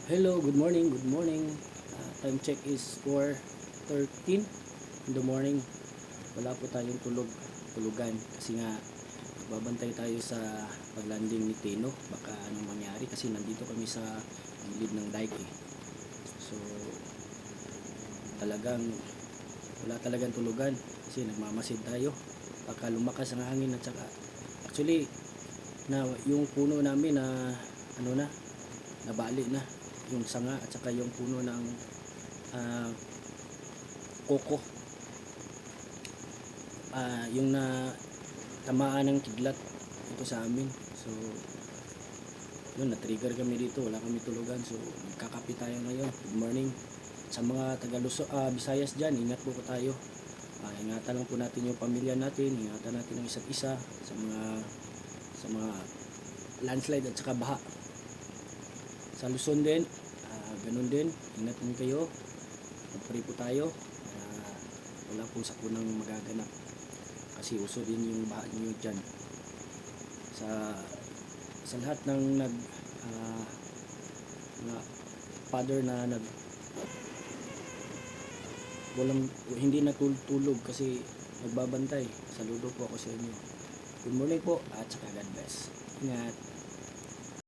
Hello, good morning, good morning. Time check is 4:13 in the morning. Wala po tayong tulugan kasi nga nagbabantay tayo sa paglanding ni Tino. Baka anong mangyari kasi nandito kami sa gilid ng dike eh. So talagang wala talagang tulugan kasi nagmamasid tayo. Baka lumakas ang hangin at saka actually na yung puno namin na ano na nabali na yung sanga at saka yung puno ng ah, koko, yung na tamaan ng kidlat ito sa amin. So yun, na-trigger kami dito, wala kami tulugan, so magkakape tayo ngayon. Good morning sa mga taga Visayas dyan, ingat po tayo. Ingatan lang po natin yung pamilya natin, ingatan natin ang isa't isa sa mga landslide at saka baha. Sa Luzon din, ganun din, ingat din kayo, mag-pray po tayo. Wala pong sakunang magaganap kasi uso din yung baha nyo dyan. Sa lahat ng mga father na walang, hindi natutulog kasi nagbabantay, saludo po ako sa inyo. Good morning po at saka God bless. Ingat.